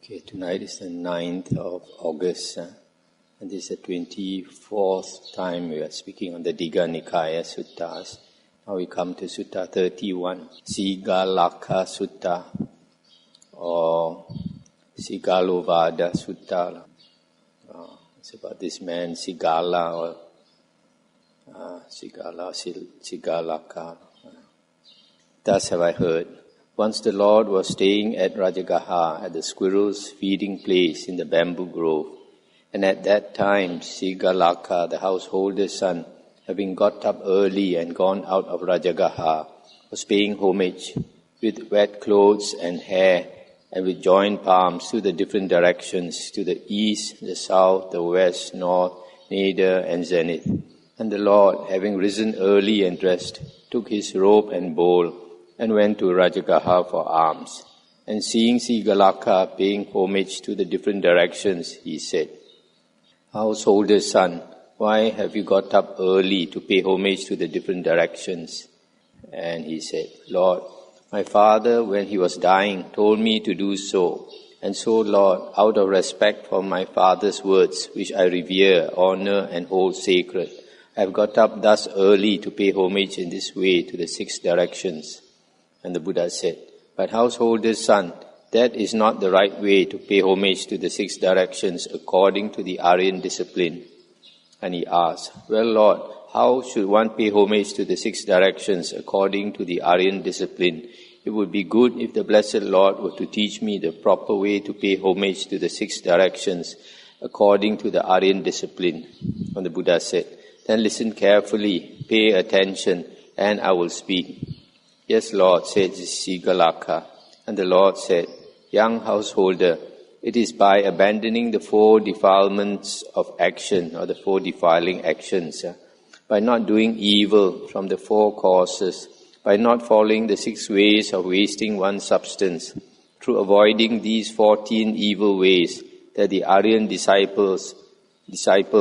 Okay, tonight is the 9th of August, and this is the 24th time we are speaking on the Digha Nikaya Suttas. Now we come to Sutta 31, Sigalaka Sutta, or Sigalovada Sutta. It's about this man, Sigala, or Sigalaka. Thus have I heard. Once the Lord was staying at Rajagaha, at the squirrels' feeding place in the bamboo grove, and at that time Sigalaka, the householder's son, having got up early and gone out of Rajagaha, was paying homage with wet clothes and hair, and with joined palms to the different directions, to the east, the south, the west, north, nadir, and zenith. And the Lord, having risen early and dressed, took his robe and bowl, and went to Rajagaha for alms. And seeing Sigalaka paying homage to the different directions, he said, Householder's son, why have you got up early to pay homage to the different directions? And he said, Lord, my father, when he was dying, told me to do so. And so, Lord, out of respect for my father's words, which I revere, honor, and hold sacred, I have got up thus early to pay homage in this way to the 6 directions. And the Buddha said, But householder's son, that is not the right way to pay homage to the 6 directions according to the Aryan discipline. And he asked, Well, Lord, how should one pay homage to the 6 directions according to the Aryan discipline? It would be good if the Blessed Lord were to teach me the proper way to pay homage to the 6 directions according to the Aryan discipline. And the Buddha said, Then listen carefully, pay attention, and I will speak. Yes, Lord, said Sigalaka. And the Lord said, Young householder, it is by abandoning the 4 defilements of action, or the 4 defiling actions, by not doing evil from the 4 causes, by not following the 6 ways of wasting one's substance, through avoiding these 14 evil ways, that the Aryan disciple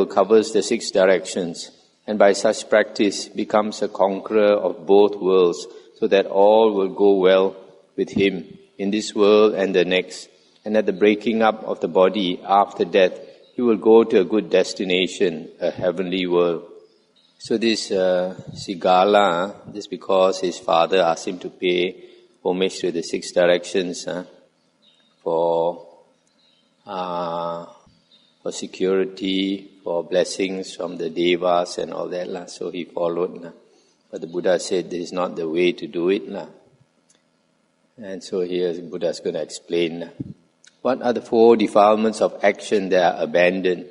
covers the 6 directions, and by such practice becomes a conqueror of both worlds, so that all will go well with him in this world and the next. And at the breaking up of the body after death, he will go to a good destination, a heavenly world. So this Sigala, just because his father asked him to pay homage to the 6 directions for security, for blessings from the devas and all that. So he followed. But the Buddha said this is not the way to do it. And so here the Buddha is going to explain. What are the 4 defilements of action that are abandoned?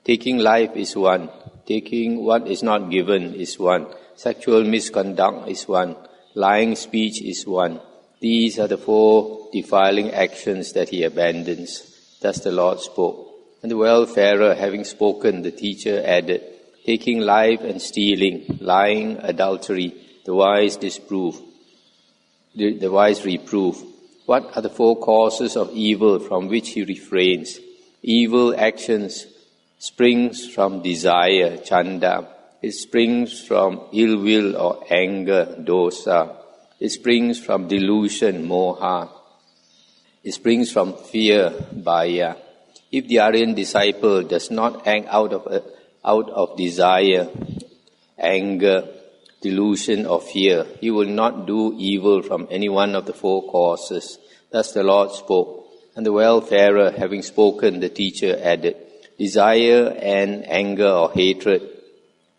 Taking life is one. Taking what is not given is one. Sexual misconduct is one. Lying speech is one. These are the 4 defiling actions that he abandons. Thus the Lord spoke. And the well-farer, having spoken, the teacher added, Taking life and stealing, lying, adultery, the wise reproof. What are the 4 causes of evil from which he refrains? Evil actions springs from desire, chanda. It springs from ill will or anger, dosa. It springs from delusion, moha. It springs from fear, bhaya. If the Aryan disciple does not act out of desire, anger, delusion or fear, he will not do evil from any one of the 4 causes. Thus the Lord spoke. And the well-farer, having spoken, the teacher added, Desire and anger or hatred,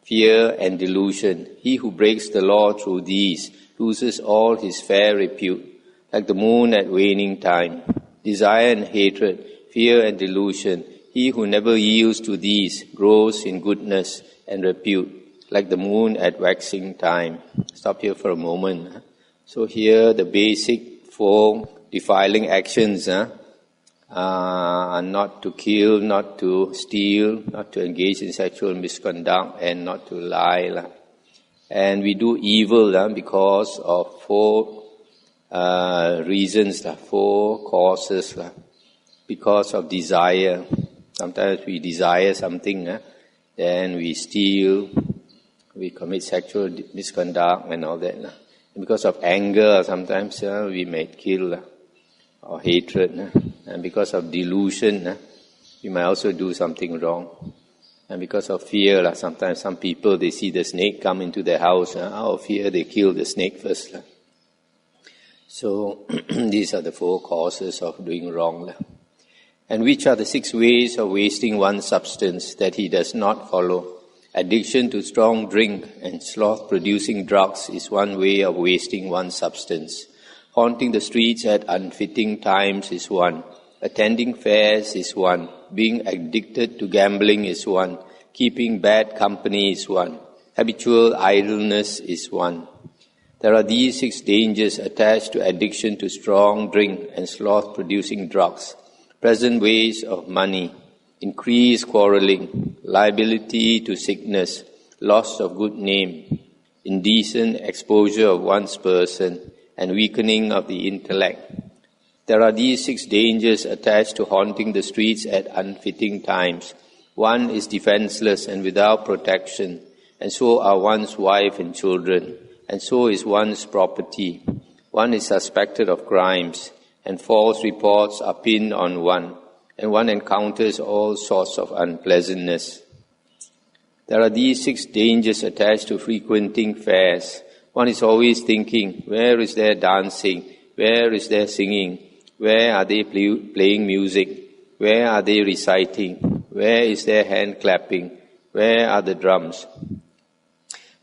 fear and delusion, he who breaks the law through these loses all his fair repute, like the moon at waning time. Desire and hatred, fear and delusion, he who never yields to these grows in goodness and repute, like the moon at waxing time. Stop here for a moment. So here the basic 4 defiling actions are not to kill, not to steal, not to engage in sexual misconduct, and not to lie. And we do evil because of 4 reasons, 4 causes. Because of desire. Sometimes we desire something, then we steal, we commit sexual misconduct and all that. And because of anger, sometimes we may kill. or hatred. And because of delusion, you might also do something wrong. And because of fear, sometimes some people, they see the snake come into their house, out of fear they kill the snake first. So these are the 4 causes of doing wrong. And which are the 6 ways of wasting one's substance that he does not follow? Addiction to strong drink and sloth-producing drugs is one way of wasting one's substance. Haunting the streets at unfitting times is one. Attending fairs is one. Being addicted to gambling is one. Keeping bad company is one. Habitual idleness is one. There are these 6 dangers attached to addiction to strong drink and sloth-producing drugs. Present waste of money, increased quarreling, liability to sickness, loss of good name, indecent exposure of one's person, and weakening of the intellect. There are these 6 dangers attached to haunting the streets at unfitting times. One is defenseless and without protection, and so are one's wife and children, and so is one's property. One is suspected of crimes, and false reports are pinned on one, and one encounters all sorts of unpleasantness. There are these 6 dangers attached to frequenting fairs. One is always thinking, where is there dancing? Where is there singing? Where are they playing music? Where are they reciting? Where is there hand clapping? Where are the drums?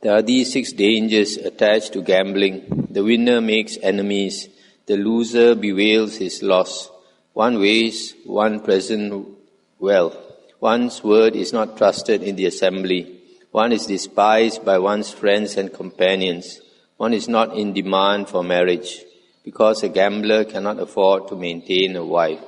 There are these 6 dangers attached to gambling. The winner makes enemies. The loser bewails his loss. One wastes one present wealth. One's word is not trusted in the assembly. One is despised by one's friends and companions. One is not in demand for marriage, because a gambler cannot afford to maintain a wife.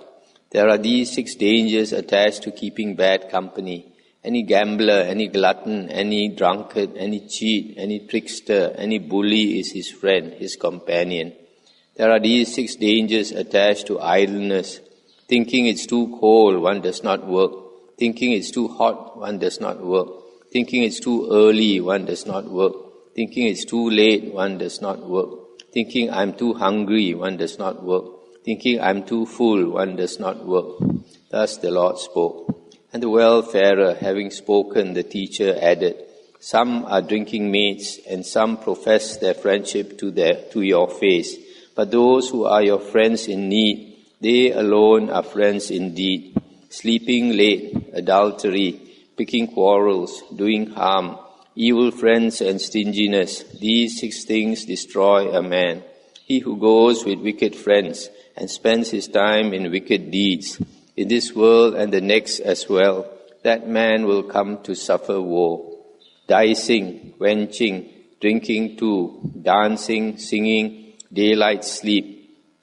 There are these 6 dangers attached to keeping bad company. Any gambler, any glutton, any drunkard, any cheat, any trickster, any bully is his friend, his companion. There are these 6 dangers attached to idleness. Thinking it's too cold, one does not work. Thinking it's too hot, one does not work. Thinking it's too early, one does not work. Thinking it's too late, one does not work. Thinking I'm too hungry, one does not work. Thinking I'm too full, one does not work. Thus the Lord spoke. And the well-farer, having spoken, the teacher added, Some are drinking mates, and some profess their friendship to your face. But those who are your friends in need, they alone are friends indeed. Sleeping late, adultery, picking quarrels, doing harm, evil friends and stinginess, these 6 things destroy a man. He who goes with wicked friends and spends his time in wicked deeds, in this world and the next as well, that man will come to suffer woe. Dicing, quenching, drinking too, dancing, singing, daylight sleep,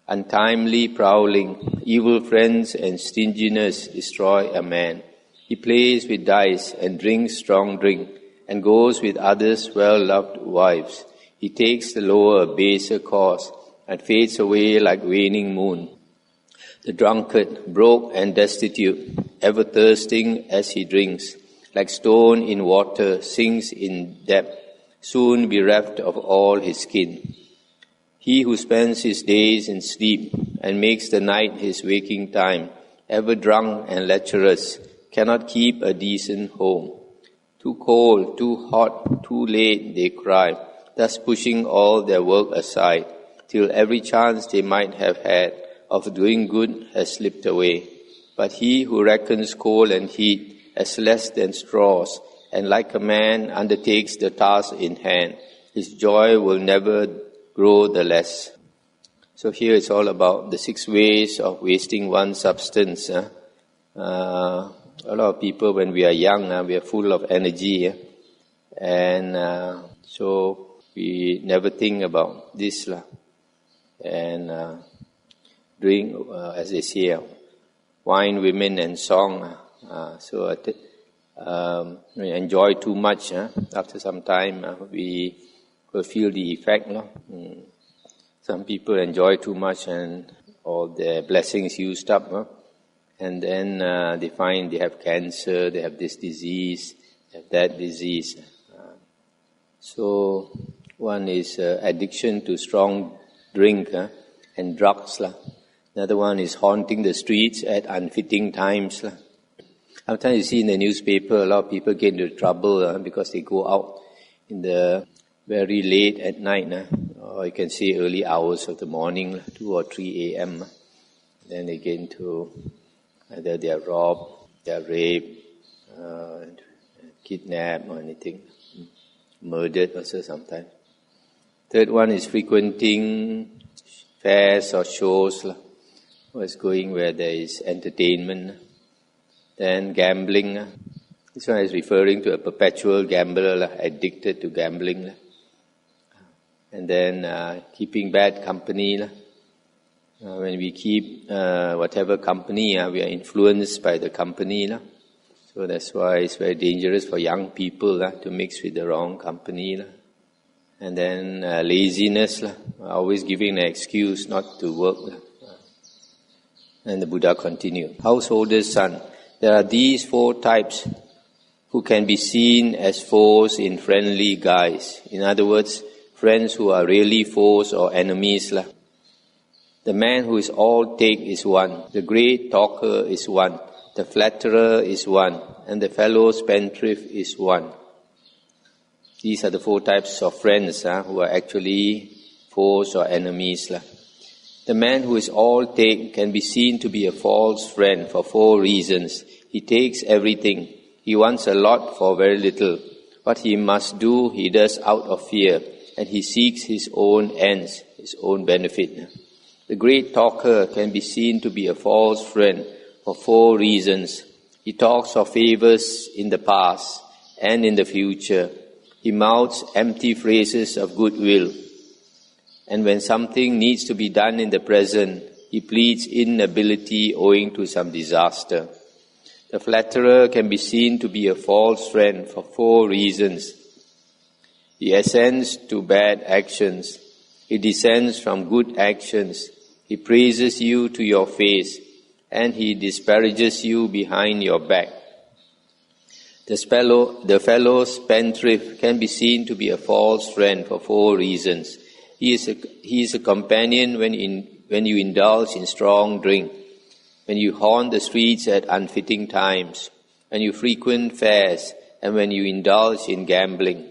untimely prowling, evil friends and stinginess destroy a man. He plays with dice and drinks strong drink, and goes with others' well-loved wives. He takes the lower, baser course, and fades away like waning moon. The drunkard, broke and destitute, ever thirsting as he drinks, like stone in water, sinks in depth, soon bereft of all his skin. He who spends his days in sleep and makes the night his waking time, ever drunk and lecherous, cannot keep a decent home. Too cold, too hot, too late, they cry, thus pushing all their work aside, till every chance they might have had of doing good has slipped away. But he who reckons cold and heat as less than straws, and like a man undertakes the task in hand, his joy will never grow the less. So here it's all about the 6 ways of wasting one's substance. A lot of people, when we are young, we are full of energy, and so we never think about this. And drink, as they say, wine, women, and song. So we enjoy too much. After some time, we will feel the effect. Some people enjoy too much and all their blessings used up. And then they find they have cancer, they have this disease, they have that disease. So one is addiction to strong drink and drugs. Another one is haunting the streets at unfitting times. Sometimes you see in the newspaper, a lot of people get into trouble because they go out in the very late at night, or you can see early hours of the morning, 2 or 3 a.m. Then they get into either they are robbed, they are raped, kidnapped or anything, murdered also sometimes. Third one is frequenting fairs or shows, always going where there is entertainment. Then gambling. This one is referring to a perpetual gambler, addicted to gambling. And then keeping bad company. When we keep whatever company, we are influenced by the company. So that's why it's very dangerous for young people to mix with the wrong company. And then laziness, always giving an excuse not to work. And the Buddha continued, householder's son. There are these 4 types who can be seen as foes in friendly guise. In other words, friends who are really foes or enemies. The man who is all take is one. The great talker is one. The flatterer is one. And the fellow spendthrift is one. These are the 4 types of friends who are actually foes or enemies. The man who is all take can be seen to be a false friend for 4 reasons. He takes everything. He wants a lot for very little. What he must do, he does out of fear, and he seeks his own ends, his own benefit. The great talker can be seen to be a false friend for 4 reasons. He talks of favors in the past and in the future. He mouths empty phrases of goodwill. And when something needs to be done in the present, he pleads inability owing to some disaster. The flatterer can be seen to be a false friend for 4 reasons. He assents to bad actions. He dissents from good actions. He praises you to your face, and he disparages you behind your back. The fellow spendthrift can be seen to be a false friend for 4 reasons. He is a companion when you indulge in strong drink, when you haunt the streets at unfitting times, when you frequent fairs, and when you indulge in gambling.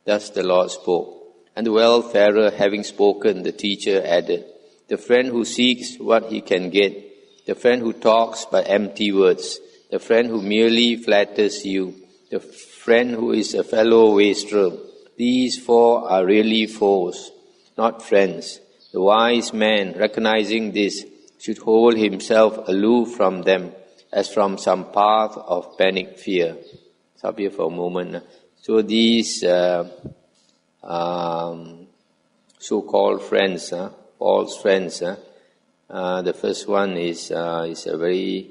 Thus the Lord spoke. And the wayfarer having spoken, the teacher added, the friend who seeks what he can get, the friend who talks but empty words, the friend who merely flatters you, the friend who is a fellow wastrel. These 4 are really foes, not friends. The wise man, recognizing this, should hold himself aloof from them as from some path of panic fear. Stop here for a moment. So these so-called friends, false friends, the first one is a very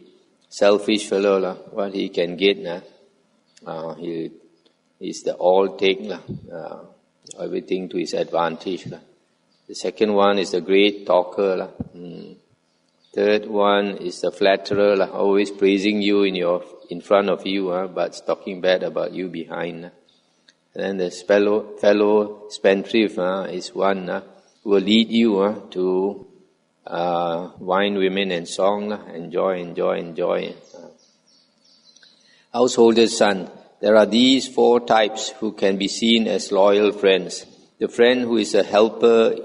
selfish fellow. What he can get, he is the all-take, everything to his advantage. The second one is the great talker. Third one is the flatterer, always praising you in front of you, but talking bad about you behind. And then the fellow spendthrift is one who will lead you to wine, women, and song. Enjoy. Householder's son. There are these 4 types who can be seen as loyal friends. The friend who is a helper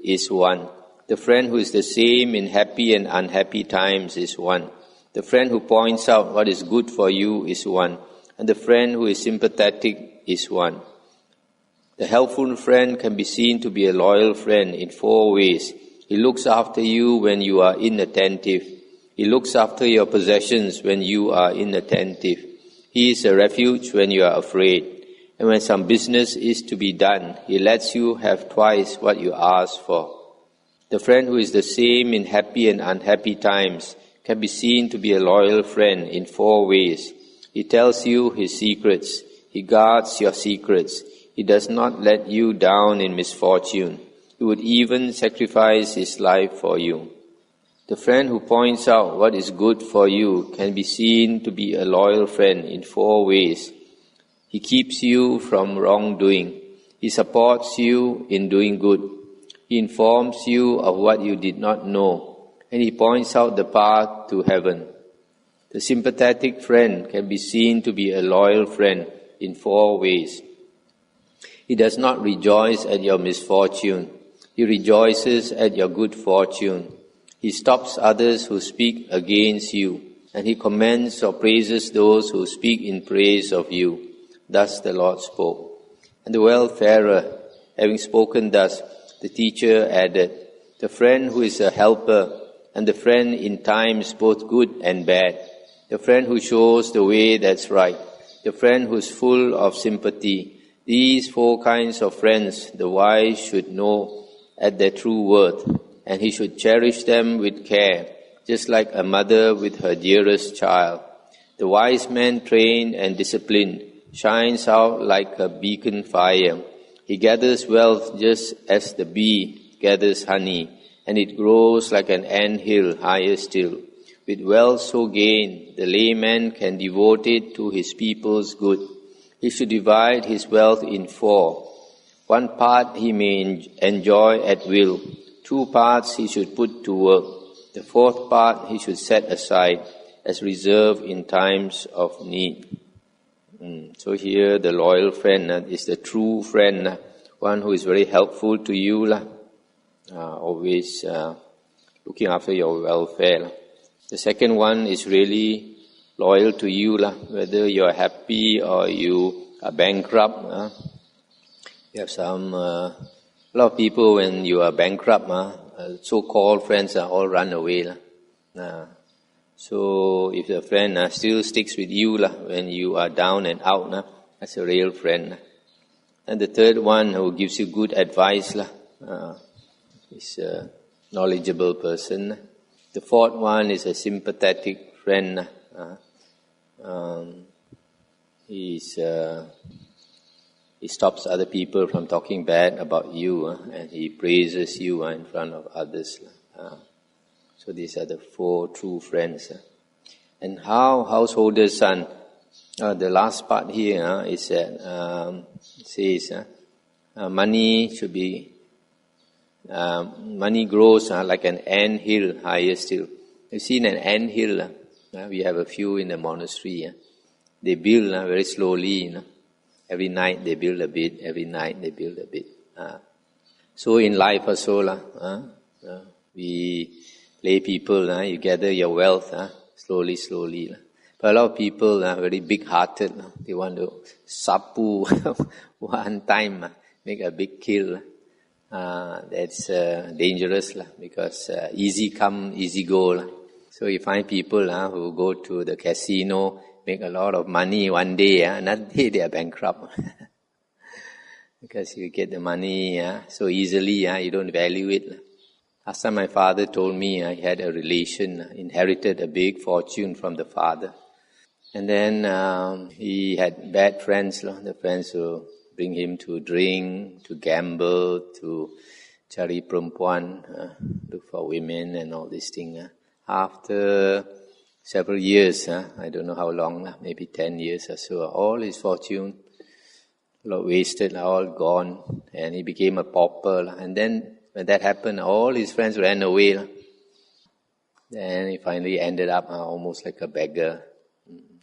is one. The friend who is the same in happy and unhappy times is one. The friend who points out what is good for you is one. And the friend who is sympathetic is one. The helpful friend can be seen to be a loyal friend in 4 ways. He looks after you when you are inattentive. He looks after your possessions when you are inattentive. He is a refuge when you are afraid. And when some business is to be done, he lets you have twice what you ask for. The friend who is the same in happy and unhappy times can be seen to be a loyal friend in 4 ways. He tells you his secrets. He guards your secrets. He does not let you down in misfortune. He would even sacrifice his life for you. The friend who points out what is good for you can be seen to be a loyal friend in 4 ways. He keeps you from wrongdoing. He supports you in doing good. He informs you of what you did not know, and he points out the path to heaven. The sympathetic friend can be seen to be a loyal friend in 4 ways. He does not rejoice at your misfortune. He rejoices at your good fortune. He stops others who speak against you, and he commends or praises those who speak in praise of you. Thus the Lord spoke. And the wayfarer, having spoken thus, the teacher added, the friend who is a helper, and the friend in times both good and bad, the friend who shows the way that's right, the friend who's full of sympathy. These 4 kinds of friends the wise should know at their true worth, and he should cherish them with care, just like a mother with her dearest child. The wise man trained and disciplined shines out like a beacon fire. He gathers wealth just as the bee gathers honey, and it grows like an anthill higher still. With wealth so gained, the layman can devote it to his people's good. He should divide his wealth in 4. 1 part he may enjoy at will. 2 parts he should put to work. The 4th part he should set aside as reserve in times of need. So here the loyal friend is the true friend, one who is very helpful to you, always looking after your welfare. The second one is really loyal to you, whether you are happy or you are bankrupt. You have a lot of people when you are bankrupt, so-called friends are all run away. So if the friend still sticks with you when you are down and out, that's a real friend. And the third one who gives you good advice is a knowledgeable person. The 4th one is a sympathetic friend. He stops other people from talking bad about you, and he praises you in front of others. So these are the 4 true friends. And how householder's son, the last part here is that it says money should be, money grows like an anthill higher still. You've seen an anthill? We have a few in the monastery. They build very slowly. Every night they build a bit, every night they build a bit. So in life also, we lay people, you gather your wealth slowly. But a lot of people are very big-hearted. They want to sapu one time, make a big kill. That's dangerous because easy come, easy go. So you find people who go to the casino, make a lot of money one day, another day they are bankrupt. Because you get the money so easily, you don't value it. Last time my father told me he had a relation, inherited a big fortune from the father. And then he had bad friends, the friends who bring him to drink, to gamble, to cari perempuan, look for women and all these things. After several years, I don't know how long, maybe 10 years or so, all his fortune wasted, all gone, and he became a pauper. And then when that happened, all his friends ran away. Then he finally ended up almost like a beggar.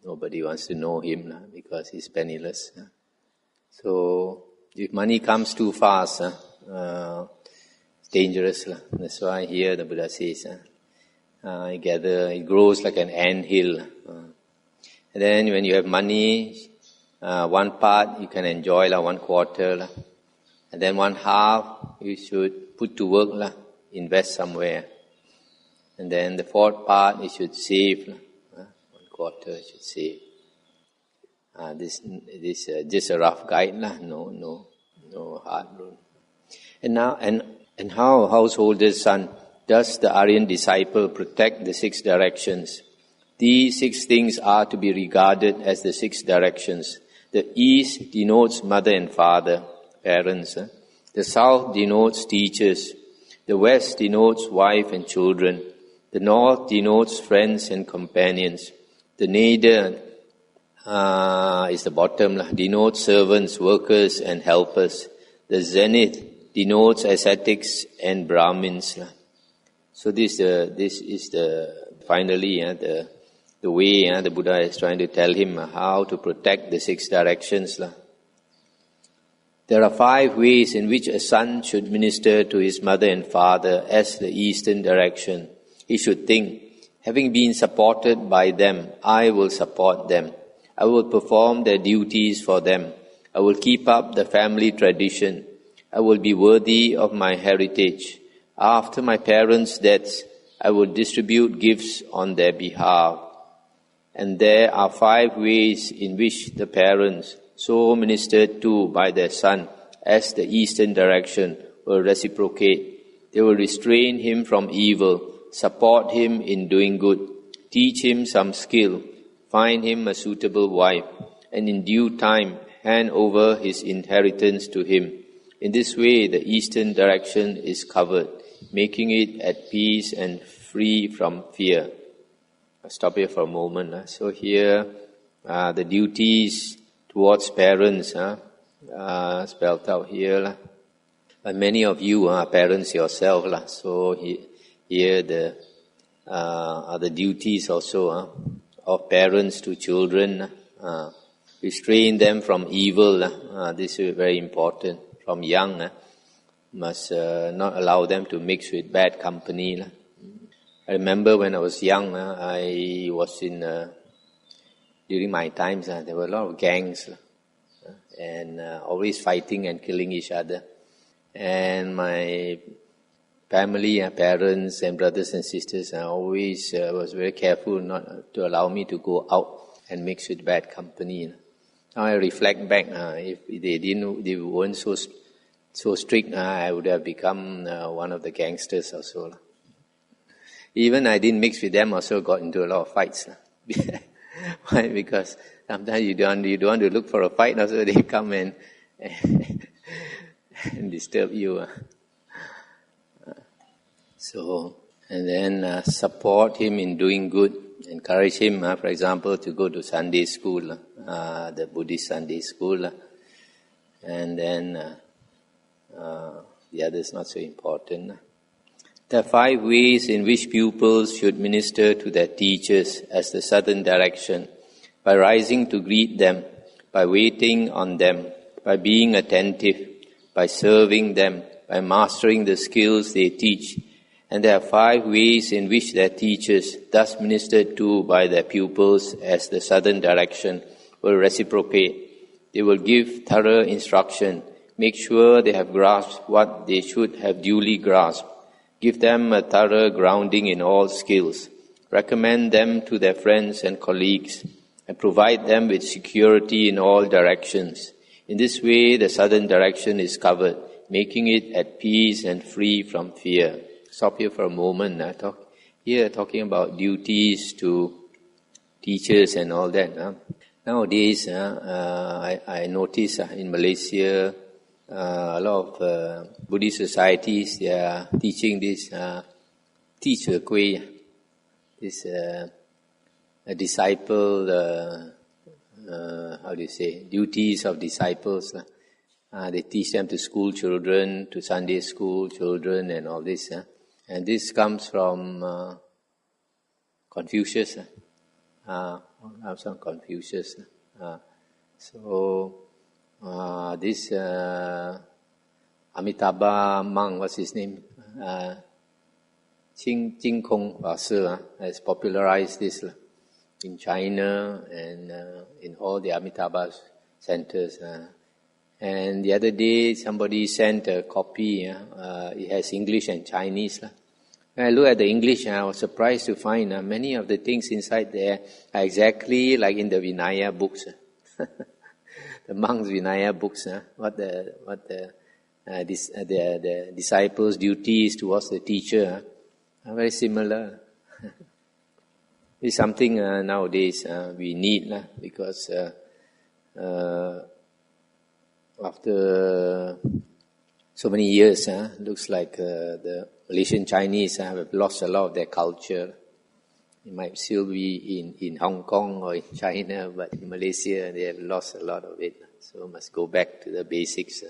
Nobody wants to know him because he's penniless. So if money comes too fast, it's dangerous. That's why here the Buddha says, it grows like an anthill. And then when you have money, 1 part you can enjoy, 1/4. And then 1/2 you should put to work, invest somewhere. And then the 4th part you should save, 1/4 you should save. This just a rough guide, no hard rule. And now, and how householder's son does the Aryan disciple protect the 6 directions? These 6 things are to be regarded as the 6 directions. The east denotes mother and father, parents. The south denotes teachers. The west denotes wife and children. The north denotes friends and companions. The nadir is the bottom, denotes servants, workers and helpers. The zenith denotes ascetics and Brahmins. So this is finally the way the Buddha is trying to tell him how to protect the 6 directions. There are 5 ways in which a son should minister to his mother and father as the eastern direction. He should think, having been supported by them, I will support them. I will perform their duties for them. I will keep up the family tradition. I will be worthy of my heritage. After my parents' deaths, I will distribute gifts on their behalf. And there are 5 ways in which the parents, so ministered to by their son as the eastern direction, will reciprocate. They will restrain him from evil, support him in doing good, teach him some skill, find him a suitable wife, and in due time hand over his inheritance to him. In this way, the eastern direction is covered, making it at peace and free from fear. I'll stop here for a moment. So here, the duties towards parents spelled out here. But many of you are parents yourself. So here are the duties also of parents to children. Restrain them from evil. This is very important. From young, must not allow them to mix with bad company. I remember when I was young, I was during my times, there were a lot of gangs and always fighting and killing each other. And my family, parents and brothers and sisters always was very careful not to allow me to go out and mix with bad company. Now I reflect back, if they weren't so strict, I would have become one of the gangsters also. Even I didn't mix with them, also got into a lot of fights. Why? Because sometimes you don't want to look for a fight, also they come and disturb you. So, and then support him in doing good. Encourage him, for example, to go to Sunday school, the Buddhist Sunday school. And then the others not so important. There are 5 ways in which pupils should minister to their teachers as the southern direction: by rising to greet them, by waiting on them, by being attentive, by serving them, by mastering the skills they teach. And there are 5 ways in which their teachers, thus ministered to by their pupils as the southern direction, will reciprocate. They will give thorough instruction, make sure they have grasped what they should have duly grasped, give them a thorough grounding in all skills, recommend them to their friends and colleagues, and provide them with security in all directions. In this way, the southern direction is covered, making it at peace and free from fear. Stop here for a moment. Talking about duties to teachers and all that. Nowadays, I notice in Malaysia, a lot of Buddhist societies, they are teaching this teacher kui, this a disciple, duties of disciples. They teach them to school children, to Sunday school children and all this. And this comes from Confucius. Some Confucius. This Amitabha monk, what's his name? Jing Kong Vasu has popularized this in China and in all the Amitabha centers. And the other day, somebody sent a copy. It has English and Chinese. When I look at the English, I was surprised to find many of the things inside there are exactly like in the Vinaya books. The monks' Vinaya books, what the disciples' duties towards the teacher are very similar. It's something nowadays we need because after so many years, looks like the Malaysian Chinese have lost a lot of their culture. It might still be in Hong Kong or in China, but in Malaysia they have lost a lot of it. So must go back to the basics.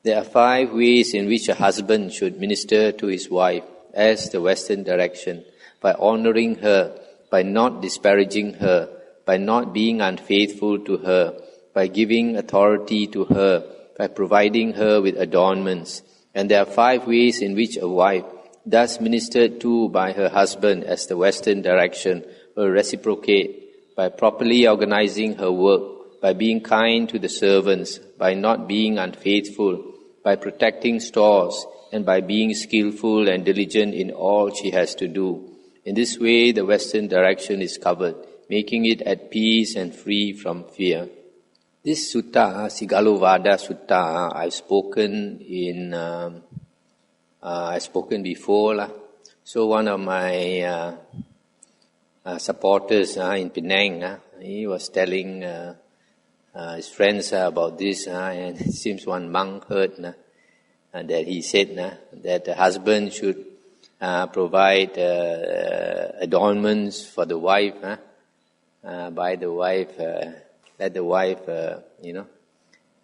There are 5 ways in which a husband should minister to his wife as the Western direction, by honoring her, by not disparaging her, by not being unfaithful to her, by giving authority to her, by providing her with adornments. And there are 5 ways in which a wife, thus ministered to by her husband as the Western direction, will reciprocate by properly organizing her work, by being kind to the servants, by not being unfaithful, by protecting stores, and by being skillful and diligent in all she has to do. In this way, the Western direction is covered, making it at peace and free from fear. This sutta, Sigalaka Sutta, I've spoken before. So one of my supporters in Penang, he was telling his friends about this, and it seems one monk heard that he said that the husband should provide adornments for the wife, buy the wife, let the wife,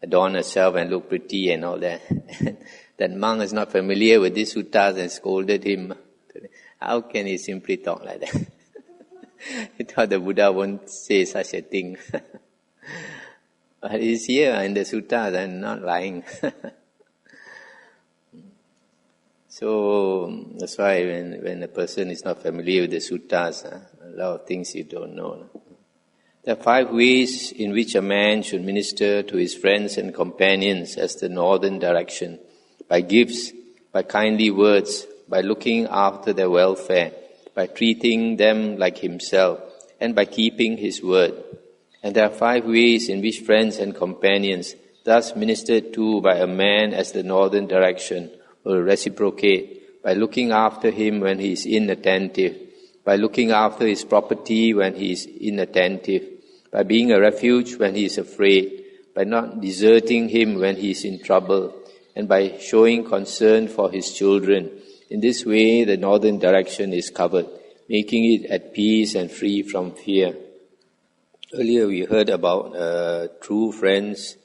adorn herself and look pretty and all that. That monk is not familiar with these suttas and scolded him. How can he simply talk like that? He thought the Buddha won't say such a thing. But it's here in the suttas, I'm not lying. So that's why when a person is not familiar with the suttas, a lot of things you don't know. There are 5 ways in which a man should minister to his friends and companions as the northern direction: by gifts, by kindly words, by looking after their welfare, by treating them like himself, and by keeping his word. And there are 5 ways in which friends and companions, thus ministered to by a man as the northern direction, will reciprocate by looking after him when he is inattentive, by looking after his property when he is inattentive, by being a refuge when he is afraid, by not deserting him when he is in trouble, and by showing concern for his children. In this way, the northern direction is covered, making it at peace and free from fear. Earlier we heard about true friends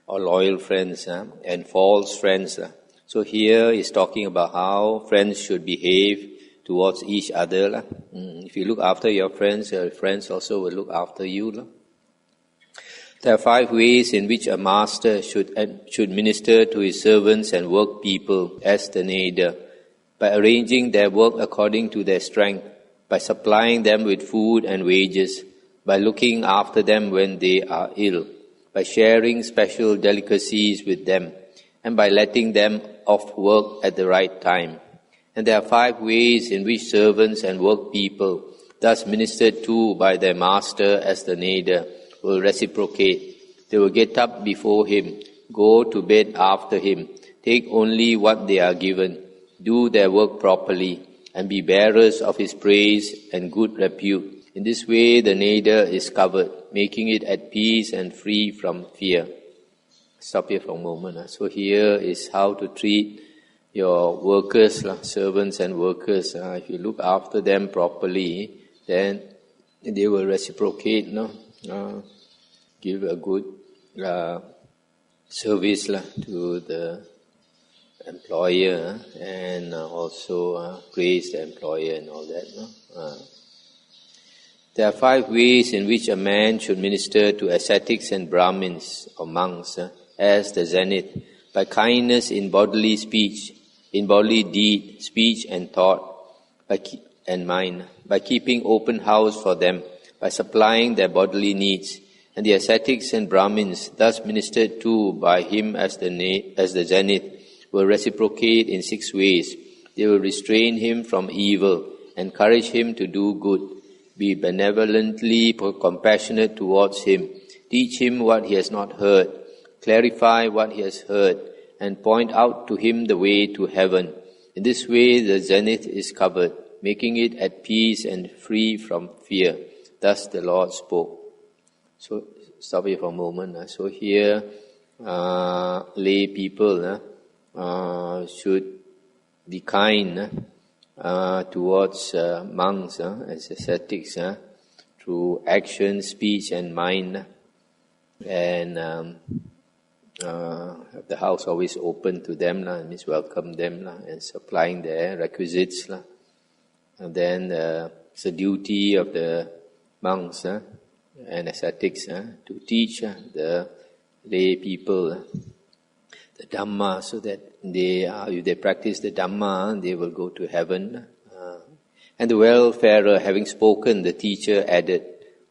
or loyal friends and false friends. So here is talking about how friends should behave towards each other. If you look after your friends also will look after you. There are 5 ways in which a master should minister to his servants and work people as the nader: by arranging their work according to their strength, by supplying them with food and wages, by looking after them when they are ill, by sharing special delicacies with them, and by letting them off work at the right time. And there are 5 ways in which servants and work people, thus ministered to by their master as the nader, will reciprocate. They will get up before him, go to bed after him, take only what they are given, do their work properly, and be bearers of his praise and good repute. In this way, the nader is covered, making it at peace and free from fear. Stop here for a moment. So here is how to treat your workers, servants and workers. If you look after them properly, then they will reciprocate, give a good service to the employer, and also praise the employer and all that. There are 5 ways in which a man should minister to ascetics and Brahmins or monks as the zenith: by kindness in bodily speech, in bodily deed, speech and thought, and mind, by keeping open house for them, by supplying their bodily needs. And the ascetics and Brahmins, thus ministered to by him as the zenith, will reciprocate in 6 ways. They will restrain him from evil, encourage him to do good, be benevolently compassionate towards him, teach him what he has not heard, clarify what he has heard, and point out to him the way to heaven. In this way, the zenith is covered, making it at peace and free from fear. Thus the Lord spoke. So, stop here for a moment. So here, lay people should be kind towards monks as ascetics through action, speech and mind. And have the house always open to them, means welcome them, and supplying their requisites. And then it's the duty of the monks and ascetics to teach the lay people the Dhamma, so that if they practice the Dhamma, they will go to heaven. And the wayfarer, having spoken, the teacher added,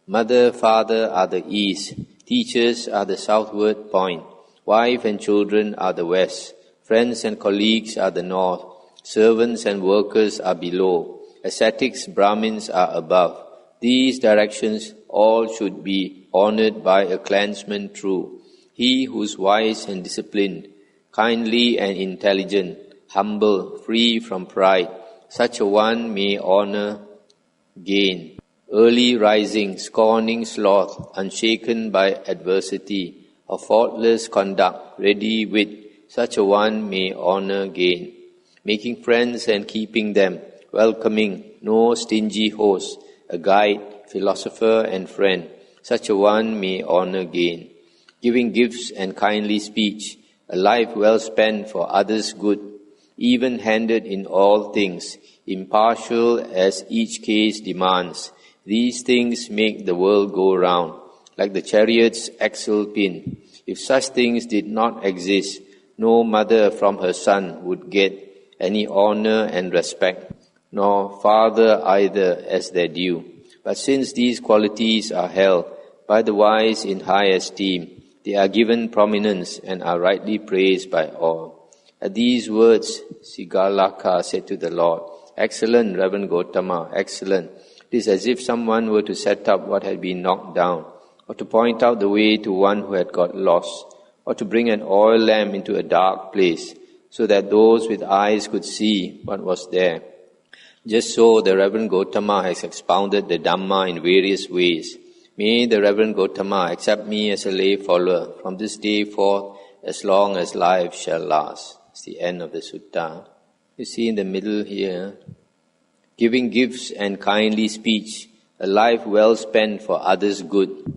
Mother, father are the east, teachers are the southward point, wife and children are the west, friends and colleagues are the north, servants and workers are below, ascetics, Brahmins are above. These directions all should be honored by a clansman true. He who is wise and disciplined, kindly and intelligent, humble, free from pride, such a one may honor gain. Early rising, scorning sloth, unshaken by adversity, of faultless conduct, ready wit, such a one may honor gain. Making friends and keeping them, welcoming, no stingy host, a guide, philosopher and friend, such a one may honor gain. Giving gifts and kindly speech, a life well spent for others' good, even-handed in all things, impartial as each case demands. These things make the world go round, like the chariot's axle pin. If such things did not exist, no mother from her son would get any honor and respect, nor father either as their due. But since these qualities are held by the wise in high esteem, they are given prominence and are rightly praised by all. At these words, Sigalaka said to the Lord, Excellent, Reverend Gautama, excellent. It is as if someone were to set up what had been knocked down, or to point out the way to one who had got lost, or to bring an oil lamp into a dark place, so that those with eyes could see what was there. Just so the Reverend Gautama has expounded the Dhamma in various ways. May the Reverend Gautama accept me as a lay follower from this day forth as long as life shall last. It's the end of the sutta. You see in the middle here, giving gifts and kindly speech, a life well spent for others' good.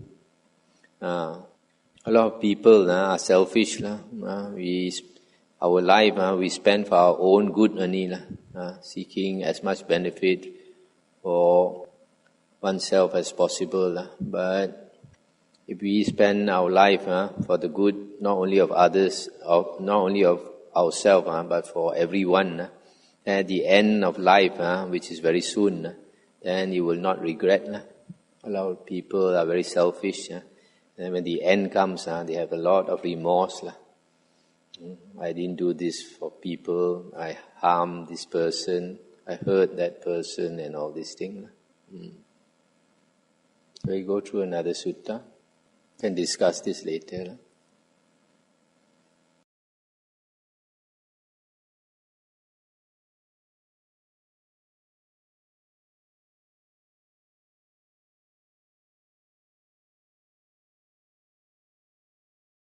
A lot of people are selfish. Our life we spend for our own good only, seeking as much benefit for oneself as possible. But if we spend our life for the good, not only of others, not only of ourselves, but for everyone, at the end of life, which is very soon, then you will not regret. A lot of people are very selfish. And when the end comes, they have a lot of remorse. I didn't do this for people. I harmed this person. I hurt that person and all these things. We go through another sutta. Can discuss this later.